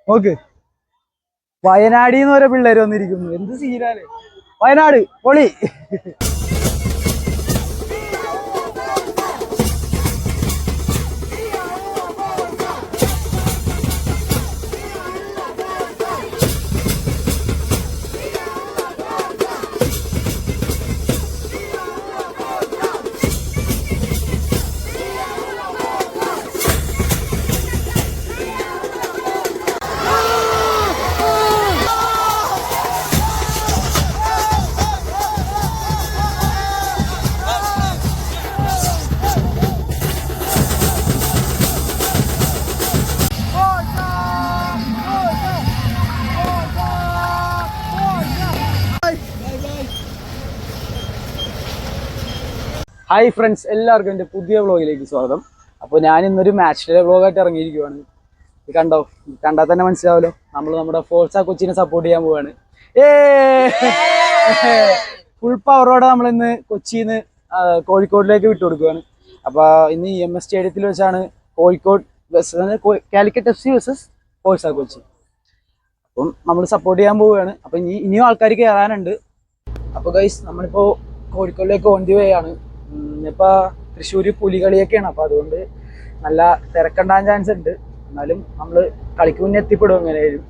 Okay. വയനാടിന്ന് ഓരോ പിള്ളേര് വന്നിരിക്കുന്നു. എന്ത് സീനാണ് വയനാട് പൊളി. ഹായ് ഫ്രണ്ട്സ്, എല്ലാവർക്കും എൻ്റെ പുതിയ വ്ളോഗിലേക്ക് സ്വാഗതം. അപ്പോൾ ഞാൻ ഇന്നൊരു മാച്ച് ഡേ വ്ളോഗായിട്ട് ഇറങ്ങിയിരിക്കുവാണ്. ഇത് കണ്ടാൽ തന്നെ മനസ്സിലാവല്ലോ, നമ്മൾ നമ്മുടെ ഫോഴ്സ കൊച്ചിനെ സപ്പോർട്ട് ചെയ്യാൻ പോവാണ്. ഫുൾ പവറോടെ നമ്മളിന്ന് കൊച്ചിയിൽ നിന്ന് കോഴിക്കോടിലേക്ക് വിട്ടുകൊടുക്കുകയാണ്. അപ്പോൾ ഇന്ന് EMS സ്റ്റേഡിയത്തിൽ വെച്ചാണ് Kozhikode Calicut FC versus Forca Kochi. അപ്പം നമ്മൾ സപ്പോർട്ട് ചെയ്യാൻ പോവുകയാണ്. അപ്പം ഇനിയും ആൾക്കാർ കയറാനുണ്ട്. അപ്പോൾ ഗൈസ്, നമ്മളിപ്പോൾ കോഴിക്കോടിലേക്ക് ഓൺ ദി വേ ആണ്. ഇപ്പൊ തൃശ്ശൂര് പുലികളിയൊക്കെയാണ്. അപ്പൊ അതുകൊണ്ട് നല്ല തിരക്കുണ്ടാകാൻ ചാൻസ് ഉണ്ട്. എന്നാലും നമ്മള് കളിക്ക് മുന്നേ എത്തിപ്പെടും എങ്ങനെയായാലും.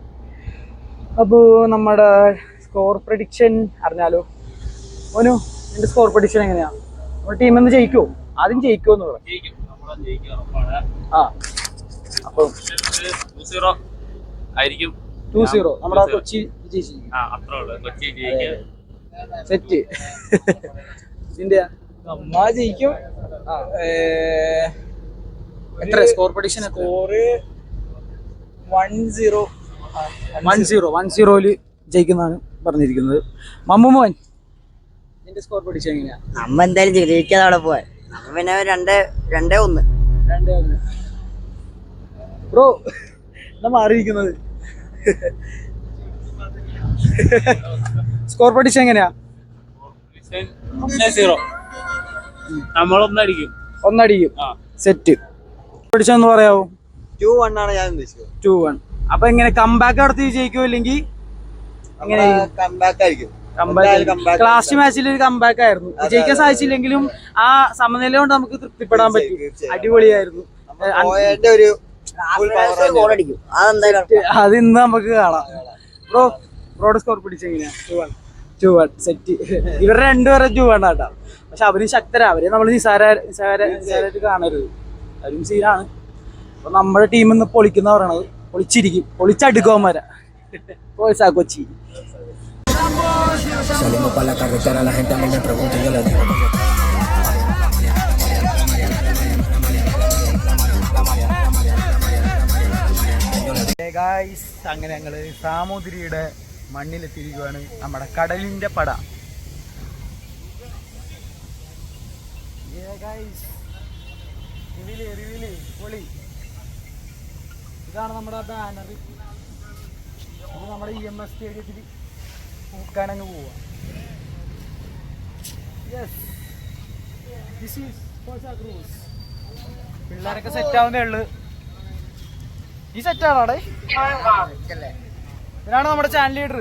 അപ്പോ നമ്മുടെ സ്കോർ പ്രഡിക്ഷൻ അറിഞ്ഞാലോ? ഓനു എന്റെ സ്കോർ പ്രഡിക്ഷൻ എങ്ങനെയാ? നമ്മുടെ ടീം എന്ന് ജയിക്കുമോ? ആദ്യം ജയിക്കുമെന്ന് പറയാം. ആ, അപ്പൊ 2-0 നമ്മുടെ കൊച്ചി സെറ്റ്. ഇന്ത്യ ജയിക്കും. എത്ര സ്കോർ പ്രഡിക്ഷൻ? സ്കോർ 1-0 ജയിക്കുന്നതാണ് പറഞ്ഞിരിക്കുന്നത്. മമ്മൂമോൻ, നിന്റെ സ്കോർ പ്രഡിക്ഷൻ എങ്ങനെയാ? നമ്മ എന്തായാലും ജയിക്കാതെ അവിടെ പോവാൻ. നമ്മ പിന്നെ 2-1 ബ്രോ എന്താ മാറിയിരിക്കുന്നത്? സ്കോർ പ്രഡിക്ഷൻ എങ്ങനെയാ? ഒന്നടിക്കും. സെറ്റ് പ്രഡിക്ഷൻ പറയാവോ? 2-1 ആണ് ഞാൻ ഉദ്ദേശിച്ചത്. 2-1. അപ്പൊ എങ്ങനെ കംബാക്ക് നടത്തി ജയിക്കുമോ? ഇല്ലെങ്കിൽ എങ്ങനെ ലാസ്റ്റ് മാച്ചിൽ ഒരു കംബാക്ക് ആയിരുന്നു. ജയിക്കാൻ സാധിച്ചില്ലെങ്കിലും ആ സമനില കൊണ്ട് നമുക്ക് തൃപ്തിപ്പെടാൻ പറ്റും. അടിപൊളിയായിരുന്നു. അത് ഇന്ന് നമുക്ക് കാണാം. ബ്രോഡ് സ്കോർ പിടിച്ച എങ്ങനെയാ? 2-1 സെറ്റ്. ഇവരുടെ രണ്ടുപേരെ 2-1 ആട്ടാ. പക്ഷെ അവര് ശക്തരാ. അവരെ നമ്മൾ നിസാരായിട്ട് കാണരുത്. അവരും സീനാണ്. അപ്പൊ നമ്മുടെ ടീം ഇന്ന് പൊളിക്കുന്ന പറയണത്. പൊളിച്ചിരിക്കും, പൊളിച്ചടുക്കോമാരാ ഫോഴ്സ കൊച്ചി. അങ്ങനെ ഞങ്ങള് സാമൂതിരിയുടെ മണ്ണിലെത്തിയിരിക്കുകയാണ്. നമ്മുടെ കടലിന്റെ പട. പൊളി. ഇതാണ് നമ്മുടെ ബാനർ. ഇത് നമ്മുടെ EMS സ്റ്റേഡിയത്തിൽ പൂക്കാനങ്ങ് പോവാ. പിള്ളേരൊക്കെ സെറ്റ് ആവുന്നേ ഉള്ളു. ഈ സെറ്റാണോ അവിടെ? ഇവരാണ് നമ്മുടെ ചാനൽ ലീഡർ.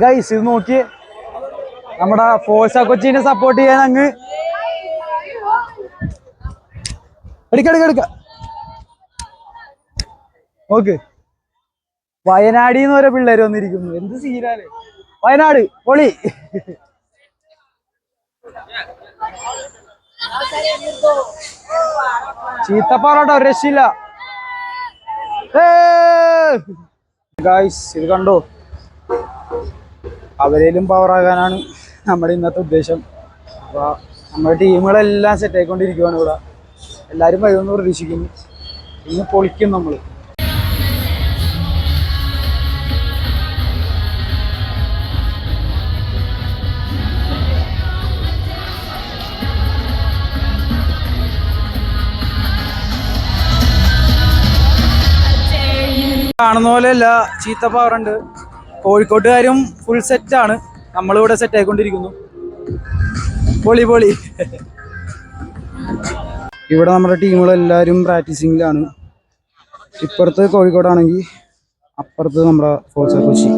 ഗൈസ്, ഇത് നോക്കിയേ, നമ്മുടെ ഫോഴ്സ കൊച്ചിനെ സപ്പോർട്ട് ചെയ്യാൻ അങ്ങ് എടുക്ക. ഓക്കെ. വയനാടിന്ന് ഓരോ പിള്ളേര് വന്നിരിക്കുന്നു. എന്ത് സീനാണ് വയനാട് പൊളി. ചീത്തപ്പാറോട്ടോ, ഒരു രക്ഷയില്ല. ഗൈസ്, ഇത് കണ്ടോ? അവരേലും പവറാകാനാണ് നമ്മുടെ ഇന്നത്തെ ഉദ്ദേശം. അപ്പോൾ നമ്മുടെ ടീമുകളെല്ലാം സെറ്റ് ആയിക്കൊണ്ടിരിക്കുകയാണ് ഇവിടെ. എല്ലാവരും വരുമെന്ന് പ്രതീക്ഷിക്കുന്നു. ഇന്ന് പൊളിക്കും നമ്മൾ. കാണുന്ന പോലെയല്ല, ചീത്ത പവറുണ്ട്. കോഴിക്കോട്ടുകാരും ഫുൾ സെറ്റാണ്. നമ്മളിവിടെ സെറ്റ് ആയിക്കൊണ്ടിരിക്കുന്നു. പൊളി. ഇവിടെ നമ്മുടെ ടീമുകളെല്ലാവരും പ്രാക്ടീസിങ്ങിലാണ്. ഇപ്പുറത്ത് കോഴിക്കോടാണെങ്കിൽ അപ്പുറത്ത് നമ്മുടെ ഫോർസ കൊച്ചി.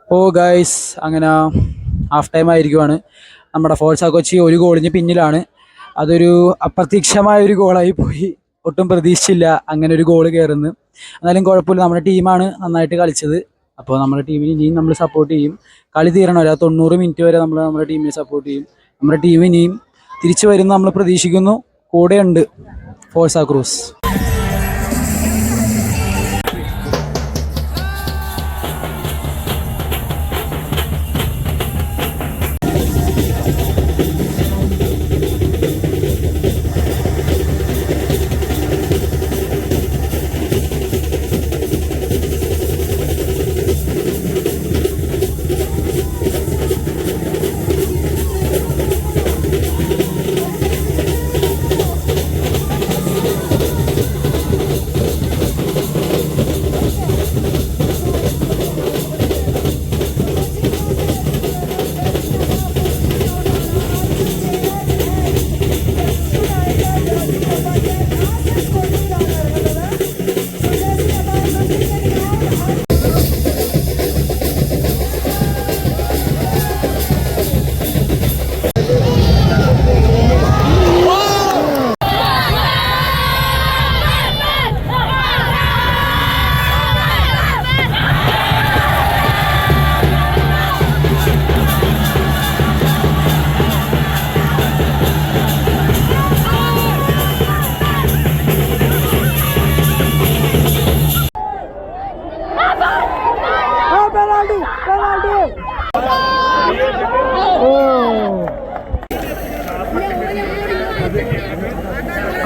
അപ്പോൾ ഗൈസ് അങ്ങനെ ഹാഫ് ടൈം ആയിരിക്കുവാണ്. നമ്മുടെ ഫോർസ കൊച്ചി ഒരു ഗോളിന് പിന്നിലാണ്. അതൊരു അപ്രതീക്ഷിതമായ ഒരു ഗോളായി പോയി. ഒട്ടും പ്രതീക്ഷിച്ചില്ല അങ്ങനെ ഒരു ഗോൾ കയറുന്നു. എന്നാലും കുഴപ്പമില്ല, നമ്മുടെ ടീമാണ് നന്നായിട്ട് കളിച്ചത്. അപ്പോൾ നമ്മുടെ ടീമിന് ഇനിയും നമ്മൾ സപ്പോർട്ട് ചെയ്യും. കളി തീരണം, ഒരു 90 മിനിറ്റ് വരെ നമ്മൾ നമ്മുടെ ടീമിനെ സപ്പോർട്ട് ചെയ്യും. നമ്മുടെ ടീം ഇനിയും തിരിച്ചു വരുന്ന നമ്മൾ പ്രതീക്ഷിക്കുന്നു. കൂടെയുണ്ട് ഫോഴ്സ ക്രൂസ്.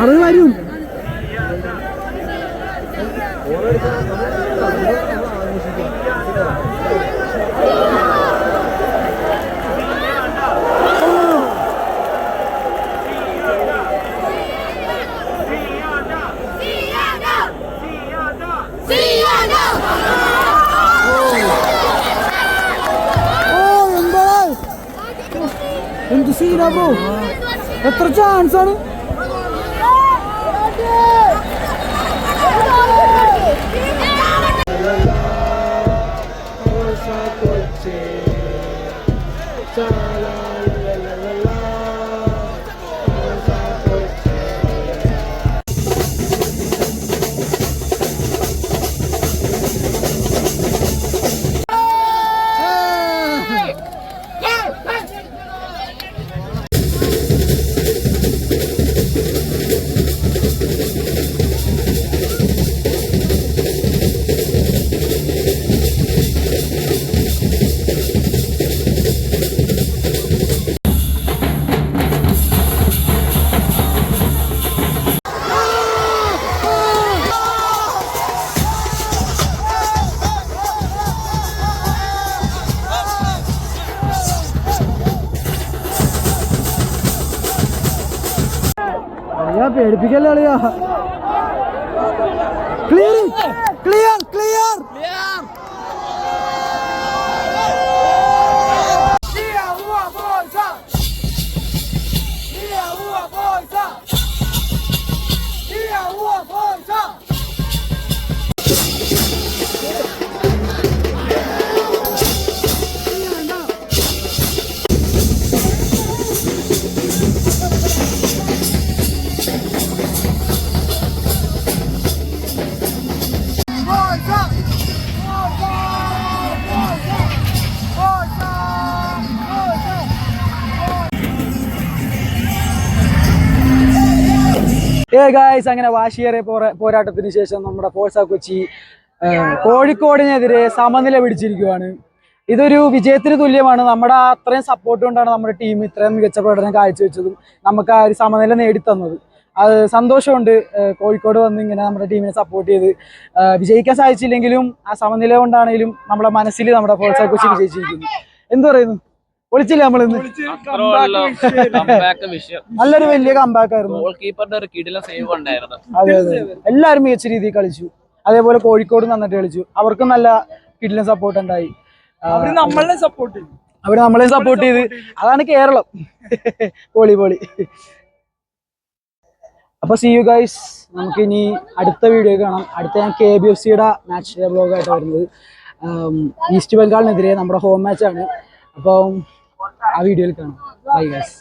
അത് വരും. എന്ത് സീനാ ബ്രോ, എത്ര ചാൻസ് ആണ്. പേടിപ്പിക്കല്ലേ അളിയാ. Clear clear clear. ഗായ്സ്, അങ്ങനെ വാശിയേറിയ പോരാട്ടത്തിന് ശേഷം നമ്മുടെ ഫോഴ്സ കൊച്ചി കോഴിക്കോടിനെതിരെ സമനില പിടിച്ചിരിക്കുകയാണ്. ഇതൊരു വിജയത്തിന് തുല്യമാണ്. നമ്മുടെ അത്രയും സപ്പോർട്ട് കൊണ്ടാണ് നമ്മുടെ ടീം ഇത്രയും മികച്ച പ്രകടനം കാഴ്ചവെച്ചതും നമുക്ക് ആ ഒരു സമനില നേടിത്തന്നത്. അത് സന്തോഷമുണ്ട്. കോഴിക്കോട് വന്ന് ഇങ്ങനെ നമ്മുടെ ടീമിനെ സപ്പോർട്ട് ചെയ്ത് വിജയിക്കാൻ സാധിച്ചില്ലെങ്കിലും ആ സമനില കൊണ്ടാണെങ്കിലും നമ്മുടെ മനസ്സിൽ നമ്മുടെ ഫോഴ്സ കൊച്ചി വിജയിച്ചിരിക്കുന്നു. എന്ത് പറയുന്നു? പൊളിച്ചില്ല നമ്മളിന്ന്. നല്ലൊരു വലിയ കമ്പാക്ക് ആയിരുന്നു. അതെ അതെ, എല്ലാവരും മികച്ച രീതിയിൽ കളിച്ചു. അതേപോലെ കോഴിക്കോട് നന്നായിട്ട് കളിച്ചു. അവർക്കും നല്ല കിടിലൻ സപ്പോർട്ട് ഉണ്ടായി. അവര് നമ്മളെ സപ്പോർട്ട് ചെയ്ത്. അതാണ് കേരളം. പോളി പോളി. അപ്പൊ സീ യു ഗൈസ്, നമുക്ക് ഇനി അടുത്ത വീഡിയോ കാണാം. അടുത്ത ഞാൻ KBFCയുടെ മാച്ച് ബ്ലോഗായിട്ട് വരുന്നത്. ഈസ്റ്റ് ബംഗാളിനെതിരെ നമ്മുടെ ഹോം മാച്ചാണ്. അപ്പം ആ വീഡിയോയിൽ കാണാം. Bye guys.